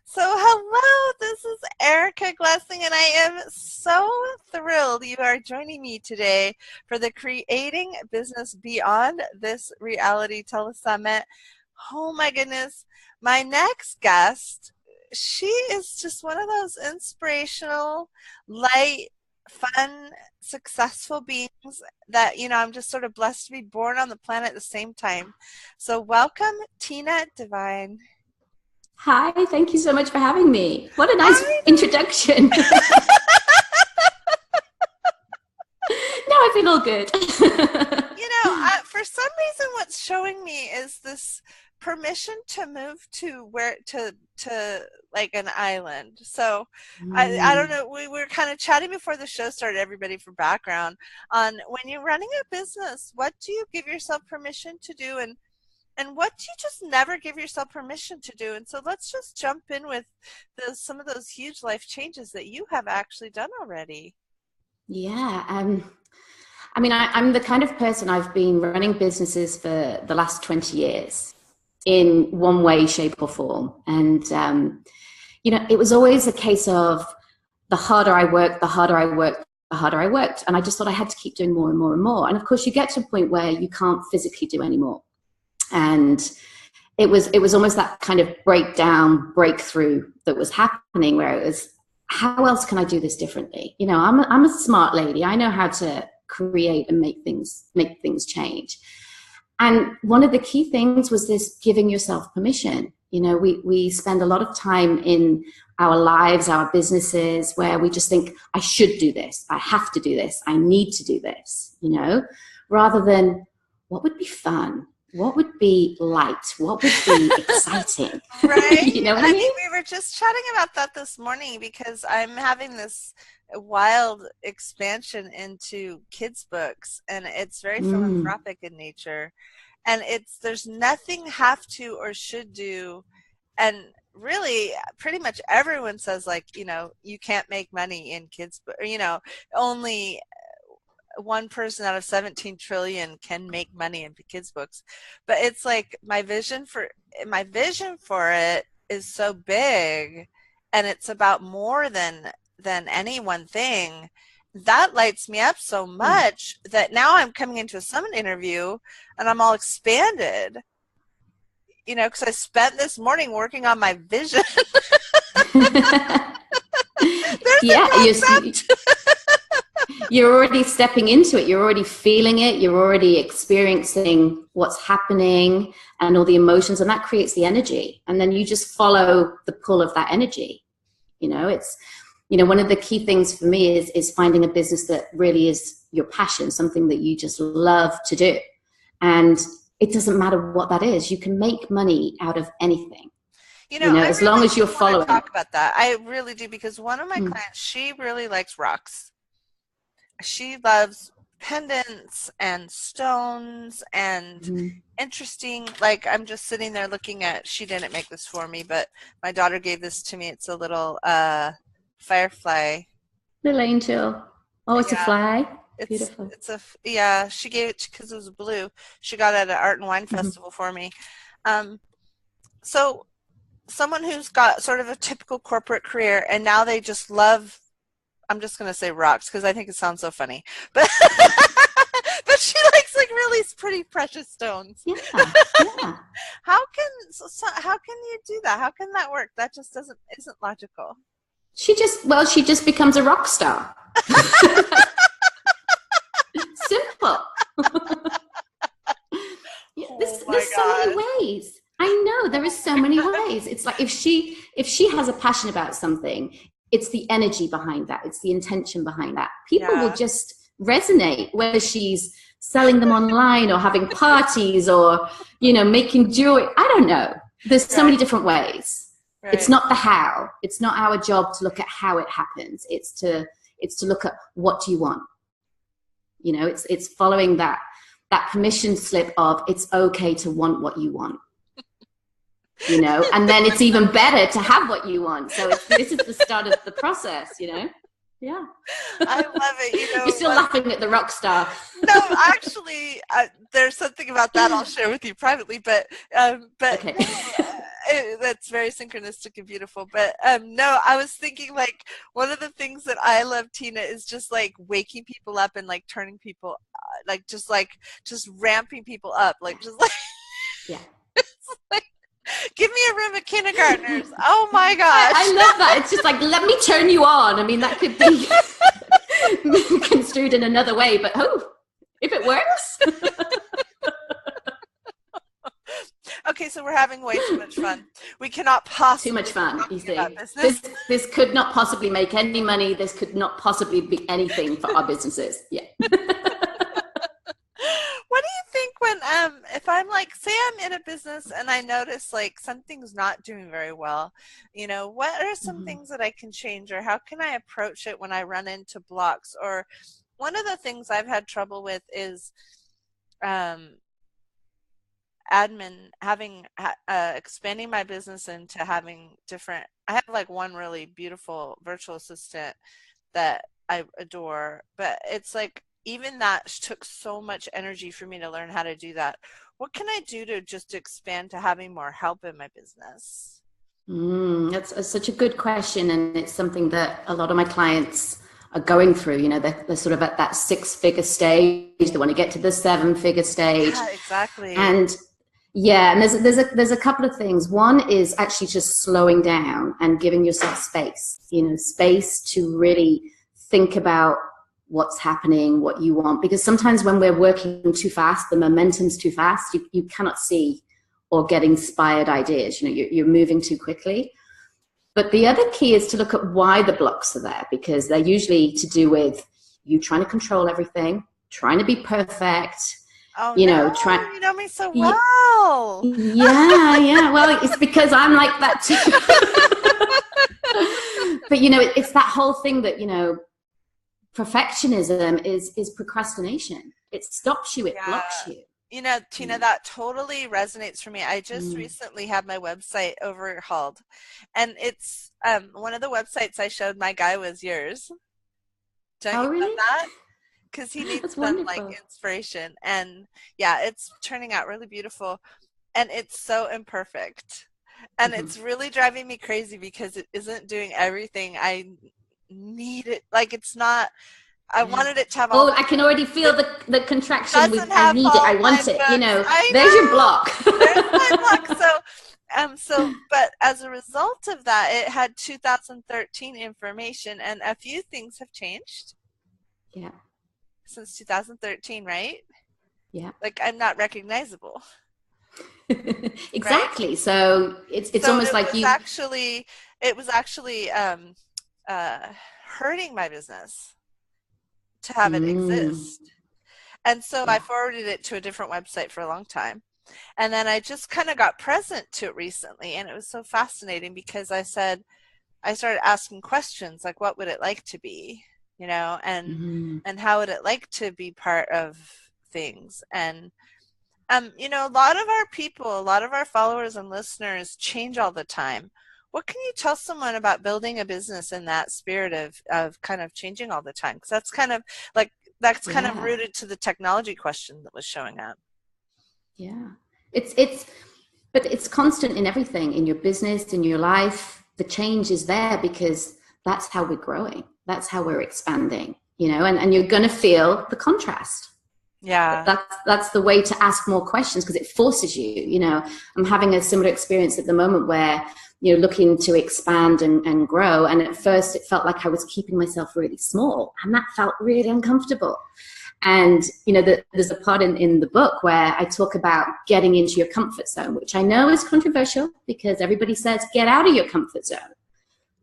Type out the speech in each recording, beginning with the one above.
So, hello, this is Erica Glessing, and I am so thrilled you are joining me today for the Creating Business Beyond This Reality Telesummit. Oh my goodness, my next guest, she is just one of those inspirational, light, fun, successful beings that, I'm just sort of blessed to be born on the planet at the same time. So, welcome, Tina Devine. Hi, thank you so much for having me. What a nice I introduction. Now I feel all good. For some reason, what's showing me is this permission to move to to like an island. So I don't know. We were kind of chatting before the show started, everybody, for background on when you're running a business, what do you give yourself permission to do, and what do you just never give yourself permission to do? And so let's just jump in with some of those huge life changes that you have actually done already. Yeah. I'm the kind of person. I've been running businesses for the last 20 years in one way, shape or form. And, it was always a case of the harder I worked, the harder I worked, the harder I worked. And I just thought I had to keep doing more and more and more. And of course you get to a point where you can't physically do any more. And it was almost that kind of breakthrough that was happening, where it was, how else can I do this differently? I'm a smart lady. I know how to create and make things change. And one of the key things was this giving yourself permission. We spend a lot of time in our lives, our businesses, where we just think, I should do this, I have to do this, I need to do this, rather than what would be fun. What would be light? What would be exciting? Right? You know what I mean? We were just chatting about that this morning because I'm having this wild expansion into kids' books, and it's very philanthropic in nature. And there's nothing have to or should do. And really, pretty much everyone says, like, you can't make money in kids' books, only one person out of 17 trillion can make money in kids books. But it's like my vision for it is so big, and it's about more than any one thing that lights me up so much that now I'm coming into a summit interview and I'm all expanded, because I spent this morning working on my vision. There's you're already stepping into it. You're already feeling it. You're already experiencing what's happening and all the emotions, and that creates the energy. And then you just follow the pull of that energy. It's, one of the key things for me is finding a business that really is your passion, something that you just love to do. And it doesn't matter what that is. You can make money out of anything. As long as you're following. Talk about that. I really do, because one of my clients, she really likes rocks. She loves pendants and stones and interesting, like, I'm just sitting there looking at, she didn't make this for me, but my daughter gave this to me. It's a little firefly. Little angel. Oh, it's a fly. Beautiful. She gave it because it was blue. She got it at an art and wine festival for me. So someone who's got sort of a typical corporate career, and now they just love, I'm just going to say rocks because I think it sounds so funny, but but she likes, like, really pretty precious stones. Yeah. How can you do that? How can that work? That just isn't logical. She just becomes a rock star. Simple. There's so many ways. I know there is so many ways. It's like if she has a passion about something, it's the energy behind that. It's the intention behind that. People will just resonate, whether she's selling them online or having parties or, making jewelry. I don't know. There's so many different ways. Right. It's not the how. It's not our job to look at how it happens. It's to look at, what do you want? It's following that permission slip of, it's okay to want what you want. And then it's even better to have what you want. So this is the start of the process, Yeah. I love it. You're still laughing at the rock star. No, actually, there's something about that I'll share with you privately. But okay. That's very synchronistic and beautiful. But no, I was thinking like one of the things that I love, Tina, is just like waking people up and like turning people, just ramping people up, like just like, Yeah. like give me a room of kindergartners. Oh my I gosh. love that. It's just like, let me turn you on. I mean, that could be construed in another way, but if it works. Okay, so we're having way too much fun. We cannot possibly Too much fun, you talking about see. business. This could not possibly make any money. This could not possibly be anything for our businesses. Yeah. What do you think when if I'm like, say I'm in a business and I notice like something's not doing very well, what are some Mm-hmm. things that I can change, or how can I approach it when I run into blocks? Or one of the things I've had trouble with is um admin having expanding my business into having different. I have like one really beautiful virtual assistant that I adore, but it's like even that took so much energy for me to learn how to do that. What can I do to just expand to having more help in my business? That's such a good question, and it's something that a lot of my clients are going through. They're sort of at that 6-figure stage. They want to get to the 7-figure stage, Yeah, exactly. and yeah, and there's a couple of things. One is actually just slowing down and giving yourself space. Space to really think about what's happening, what you want. Because sometimes when we're working too fast, the momentum's too fast. You cannot see or get inspired ideas. You're moving too quickly. But the other key is to look at why the blocks are there, because they're usually to do with you trying to control everything, trying to be perfect. Oh no, you know me so well. Yeah. Well, it's because I'm like that too. But it's that whole thing that perfectionism is procrastination. It stops you. It blocks you. Tina, that totally resonates for me. I just recently had my website overhauled, and it's one of the websites I showed my guy was yours. Don't you love Really? that? Because he needs That's some like wonderful. inspiration, and yeah, it's turning out really beautiful, and it's so imperfect, and Mm-hmm. it's really driving me crazy because it isn't doing everything I need it. Like it's not. I Yeah. wanted it to have all Oh, my. I can already feel It the contraction with doesn't I have need it, all I my want it. books. I There's your know. block. There's my block. But as a result of that, it had 2013 information, and a few things have changed Yeah. since 2013, right? Yeah. Like I'm not recognizable, right? Exactly. So it's So almost like it was actually uh, hurting my business to have it mm, exist. And so I yeah. forwarded it to a different website for a long time. And then I just kind of got present to it recently. And it was so fascinating because I started asking questions like, what would it like to be, Mm, and how would it like to be part of things? And, a lot of our people, a lot of our followers and listeners change all the time. What can you tell someone about building a business in that spirit of kind of changing all the time? Because that's kind of yeah. rooted to the technology question that was showing up. Yeah. But it's constant in everything, in your business, in your life. The change is there because that's how we're growing. That's how we're expanding, and you're going to feel the contrast. Yeah. That's the way to ask more questions because it forces you. I'm having a similar experience at the moment where looking to expand and grow, and at first it felt like I was keeping myself really small, and that felt really uncomfortable. And there's a part in the book where I talk about getting into your comfort zone, which I know is controversial because everybody says get out of your comfort zone,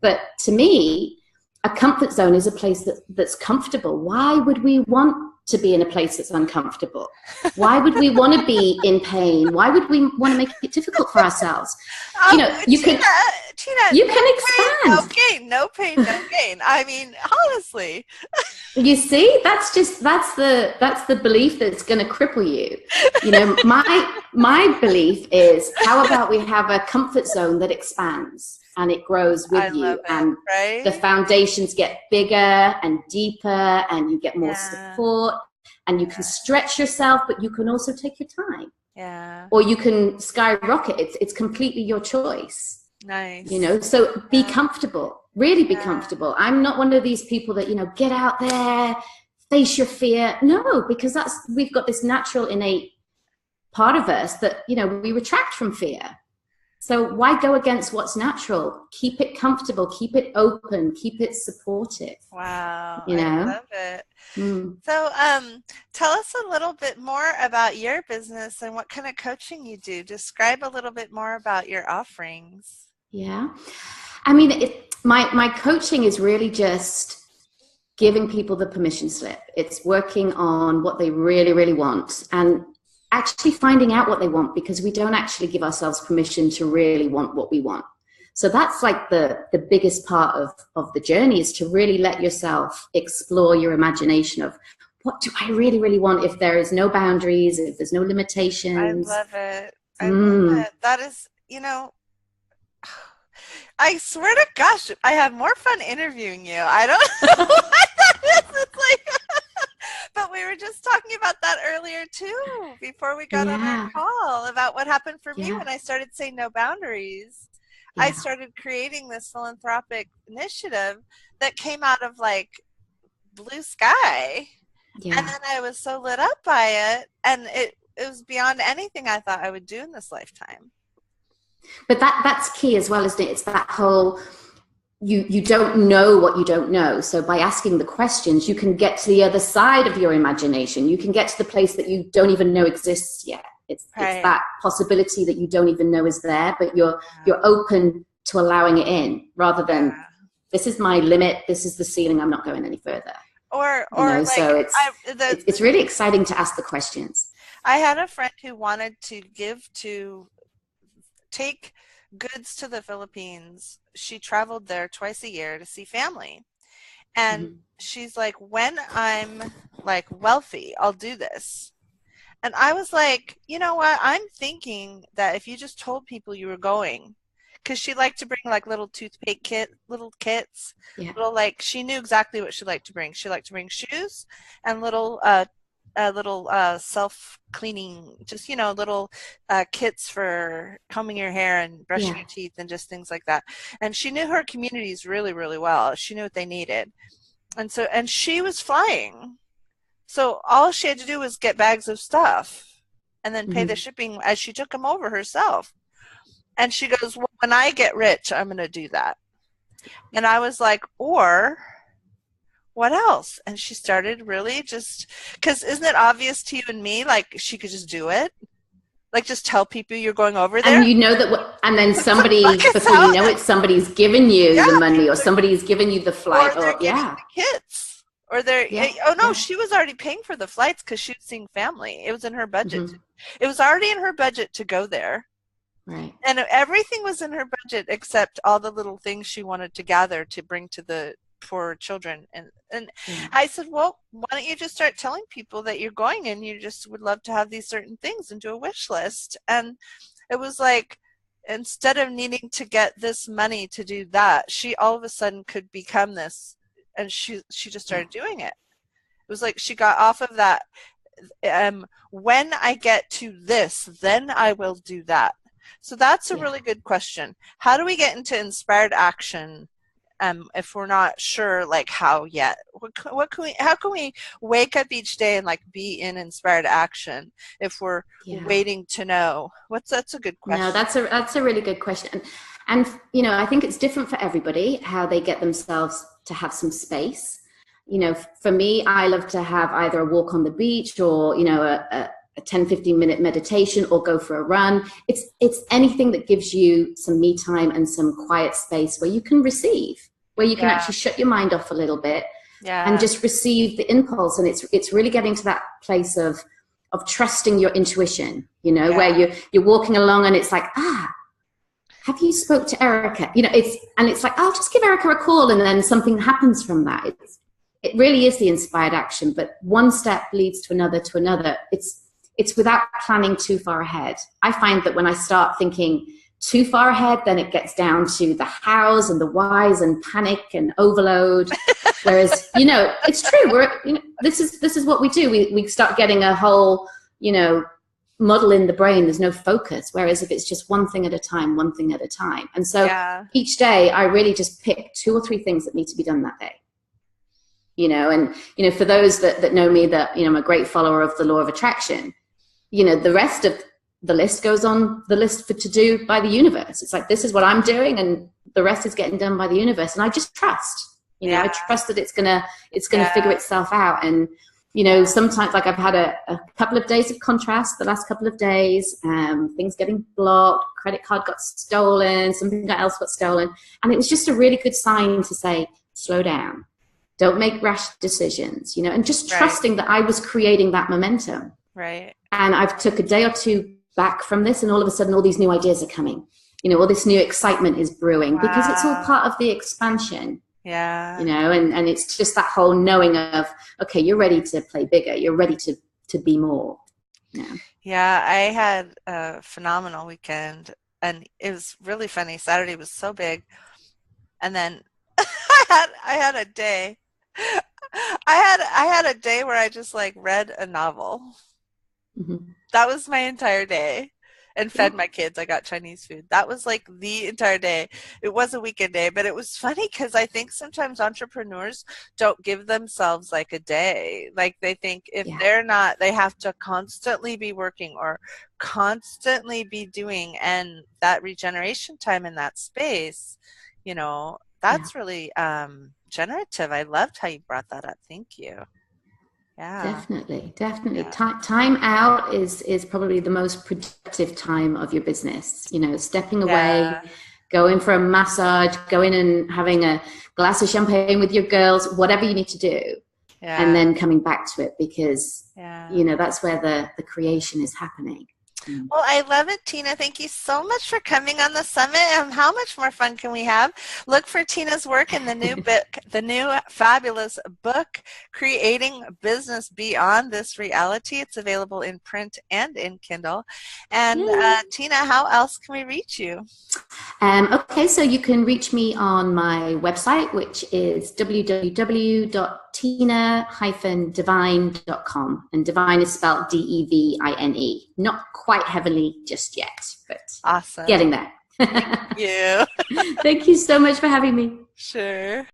but to me a comfort zone is a place that's comfortable. Why would we want to be in a place that's uncomfortable? Why would we want to be in pain? Why would we want to make it difficult for ourselves? You Tina, can Tina, you no can pain, no expand. gain, no pain, no gain. I mean, honestly. You see, that's the belief that's going to cripple you. My belief is, how about we have a comfort zone that expands and it grows I with love you, it, and the right? foundations get bigger and deeper, and you get more Yeah, support, and you can yeah. stretch yourself, but you can also take your time. Yeah. or you can skyrocket. It's completely your choice, you Nice. know? So be Yeah. comfortable, really be Yeah. comfortable. I'm not one of these people that, you know, get out there, face your fear. No, because we've got this natural innate part of us that, you know, we retract from fear. So why go against what's natural? Keep it comfortable, keep it open, keep it supportive, Wow. you I know? love it. Mm, So, tell us a little bit more about your business and what kind of coaching you do. Describe a little bit more about your offerings. yeah. I mean, my coaching is really just giving people the permission slip. It's working on what they really, really want and actually finding out what they want, because we don't actually give ourselves permission to really want what we want. So that's like the biggest part of the journey, is to really let yourself explore your imagination of, what do I really, really want, if there is no boundaries, if there's no I limitations. love it. I love Mm, it. That is, I swear to gosh, I have more fun interviewing you. I don't know what that is. It's like, but we were just talking about that earlier too, before we got on our yeah, call, about what happened for me yeah, when I started saying no boundaries. I yeah, started creating this philanthropic initiative that came out of like blue sky. And yeah. then I was so lit up by it, and it was beyond anything I thought I would do in this lifetime. But that's key as well, isn't it? It's that whole, you don't know what you don't know. So by asking the questions, you can get to the other side of your imagination. You can get to the place that you don't even know exists yet. It's Right. that possibility that you don't even know is there, but Yeah. you're open to allowing it in, rather than, Yeah. this is my limit, this is the ceiling, I'm not going any further. You Or know, like so it's really exciting to ask the questions. I had a friend who wanted to take goods to the Philippines. She traveled there twice a year to see family. And Mm-hmm. she's like, when I'm like wealthy, I'll do this. And I was like, you know what? I'm thinking that if you just told people you were going, because she liked to bring like little toothpaste little kits, Yeah, little like she knew exactly what she liked to bring. She liked to bring shoes and little self cleaning, just little kits for combing your hair and brushing yeah, your teeth and just things like that. And she knew her communities really, really well. She knew what they needed, and she was flying. So all she had to do was get bags of stuff and then pay the mm-hmm. shipping as she took them over herself. And she goes, well, when I get rich, I'm going to do that. And I was like, or what else? And she started really just, because isn't it obvious to you and me, like she could just do it? Like just tell people you're going over there. And you know that, and then Like somebody, it's before you out. know it, somebody's given you Yeah. the money, or somebody's given you the Or flight, they're or getting yeah, the kits. Or they're, yeah, oh no, yeah. she was already paying for the flights because she was seeing family. It was in her budget. Mm-hmm. It was already in her budget to go there. Right. And everything was in her budget except all the little things she wanted to gather to bring to the poor children. And Yeah. I said, well, why don't you just start telling people that you're going and you just would love to have these certain things and do a wish list. And it was like, instead of needing to get this money to do that, she all of a sudden could become this, and she just Yeah. started doing it. It was like she got off of that, when I get to this, then I will do that. So that's a Yeah. really good question. How do we get into inspired action, if we're not sure like how yet? How can we wake up each day and like be in inspired action if we're Yeah. waiting to know? That's a good No, question. that's a really good question. And you know, I think it's different for everybody how they get themselves to have some space. You know, for me, I love to have either a walk on the beach, or, you know, a 10-15 minute meditation, or go for a run. It's anything that gives you some me time and some quiet space where you can receive, where you can Yeah. actually shut your mind off a little bit and Yeah. just receive the impulse. And it's really getting to that place of trusting your intuition, you know, where Yeah. you're walking along and it's like, have you spoke to Erica? You know, it's like, I'll just give Erica a call, and then something happens from that. It really is the inspired action, but one step leads to another to another. It's without planning too far ahead. I find that when I start thinking too far ahead, then it gets down to the hows and the whys and panic and overload. Whereas, you know, it's true. This is what we do. We start getting a whole, you know, muddle in the brain. There's no focus. Whereas if it's just one thing at a time, one thing at a time. And so each day I really just pick 2 or 3 things that need to be done that day. And, for those that know me, that, I'm a great follower of the law of attraction, the rest of the list goes on the list to do by the universe. It's like, this is what I'm doing, and the rest is getting done by the universe. And I just trust, I trust that it's gonna figure itself out. And, sometimes, like, I've had a couple of days of contrast the last couple of days, things getting blocked, credit card got stolen, something else got stolen. And it was just a really good sign to say, slow down. Don't make rash decisions, and just trusting that I was creating that momentum. Right. And I've took a day or 2 back from this, and all of a sudden all these new ideas are coming. All this new excitement is brewing because it's all part of the expansion. Yeah. And it's just that whole knowing of, okay, you're ready to play bigger. You're ready to be more. Yeah, I had a phenomenal weekend, and it was really funny. Saturday was so big. And then I had a day. I had a day where I just like read a novel. Mm-hmm. That was my entire day, and fed my kids. I got Chinese food. That was like the entire day. It was a weekend day, but it was funny because I think sometimes entrepreneurs don't give themselves like a day. Like they think if they're not, they have to constantly be working or constantly be doing, and that regeneration time in that space, that's really generative. I loved how you brought that up. Thank you. Yeah. Definitely. Yeah. Time out is probably the most productive time of your business. Stepping away, going for a massage, going and having a glass of champagne with your girls, whatever you need to do, and then coming back to it because that's where the creation is happening. Well, I love it, Tina. Thank you so much for coming on the summit. And how much more fun can we have? Look for Tina's work in the new book, the new fabulous book, Creating Business Beyond This Reality. It's available in print and in Kindle. And Tina, how else can we reach you? Okay, so you can reach me on my website, which is www.tina-devine.com. And Devine is spelled Devine. Not quite heavily just yet, but awesome. Getting there. Thank you. Thank you so much for having me. Sure.